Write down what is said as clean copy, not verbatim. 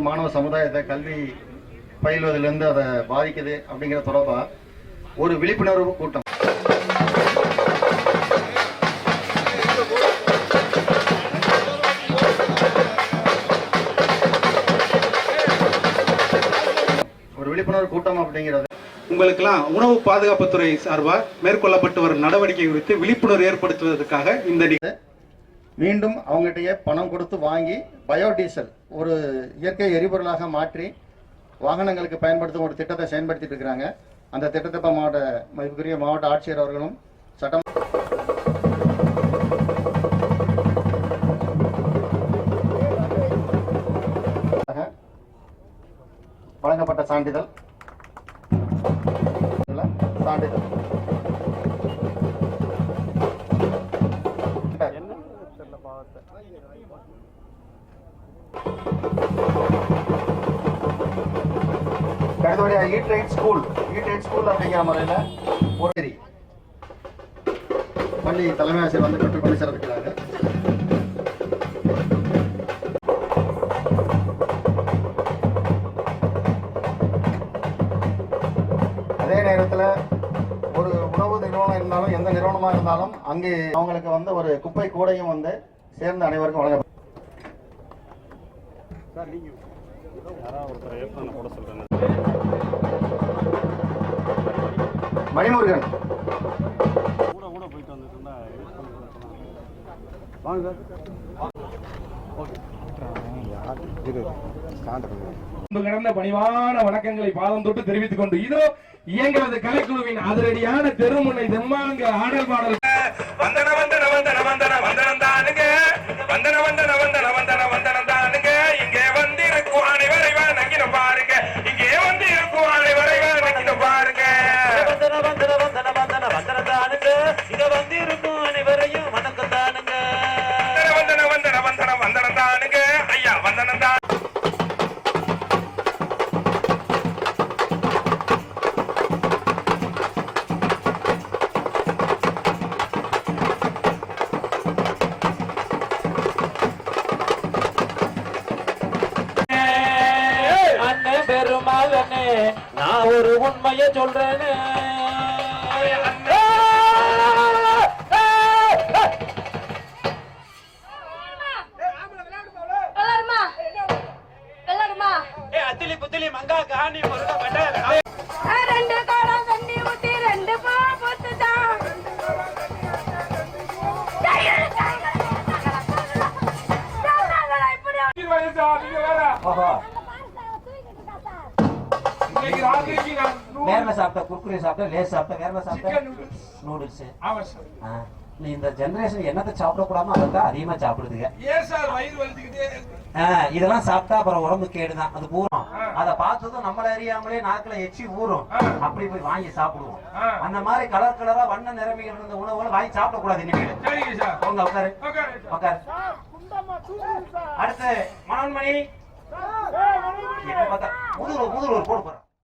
மாணவ சமுதாயத்தை கல்வி பயில்வதிலிருந்து அதை பாதிக்குது அப்படிங்கிற தொடர்பா ஒரு விழிப்புணர்வு கூட்டம் அப்படிங்கிறது உங்களுக்கெல்லாம் உணவு பாதுகாப்புத்துறை சார்பாக மேற்கொள்ளப்பட்டு வரும் நடவடிக்கை குறித்து விழிப்புணர்வு ஏற்படுத்துவதற்காக இந்த மீண்டும் அவங்ககிட்டயே பணம் கொடுத்து வாங்கி பயோடீசல் ஒரு இயற்கை எரிபொருளாக மாற்றி வாகனங்களுக்கு பயன்படுத்தும் ஒரு திட்டத்தை செயல்படுத்திட்டு இருக்கிறாங்க. அந்த திட்டத்தை மதிப்புக்குரிய மாவட்ட ஆட்சியர் அவர்களும் சட்டம் வழங்கப்பட்ட சான்றிதழ் ஸ்கூல் அப்படிங்கிற முறையில் ஒரு பள்ளி தலைமை ஆசிரியர் வந்து கற்றுக் கொண்டு சிறப்பிக்கிறாங்க. அதே நேரத்தில் ஒரு உணவு நிறுவனம் இருந்தாலும் எந்த நிறுவனமாக இருந்தாலும் அங்கே அவங்களுக்கு வந்து ஒரு குப்பை கூடையும் வந்து சேர்ந்து அனைவருக்கும் வழங்க. மணிமுருகன் கடந்த பணிவான வணக்கங்களை பாதம் தொட்டு தெரிவித்துக் கொண்டு இதோ இயங்குவது கலைக்குழுவின் அதிரடியான தெருமுனை தெம்மாங்க ஆடல் பாடல் வந்தன வந்தன வந்தன வந்தன வந்தனம் தானுங்க வந்தன வந்தன வந்தன வந்தன வந்தனம் தானுங்க இங்கே வந்திருக்கும் அனைவரை நங்கின பாருங்க இங்கே வந்திருக்கும் அனைவரை நங்கின பாருங்க வந்தன வந்தன வந்தன வந்தன வந்தன தானுங்க இங்க வந்திருக்கும் அனைவரையும் வணக்கம் தானுங்க வந்தன வந்தன வந்தன வந்தன தானுங்க ஐயா வந்தனம் தான். நான் ஒரு உண்மைய சொல்றேன்னு அத்திலி புத்திலி மங்கா காணி ரெண்டு காலம் தண்ணி ஊத்தி ரெண்டு வேர்வை சாப்பிட்ட குர்குரே சாப்பிட்ட லேஸ் சாப்பிட்ட வேர்வை சாப்பிட்ட நூடுல்ஸ் இந்த ஜெனரேஷன் என்னத்தை சாப்பிடக்கூடாமோ அதான் அதிகமா சாப்பிடுதுங்க. இதெல்லாம் சாப்பிட்டா அப்புறம் உடம்பு கேடுதான். அது பூரம் அதை பார்த்ததும் நம்மள அறியாமலே நாக்குல எச்சி ஊறும். அப்படி போய் வாங்கி சாப்பிடுவோம். அந்த மாதிரி கலர் கலரா வண்ண நிறமிகள் இருந்த உணவுகளை வாங்கி சாப்பிடக்கூடாது. இனிமேல் உங்க உட்காரு உட்காரு. அடுத்து மனோன்மணி முதுகு போட போறேன்.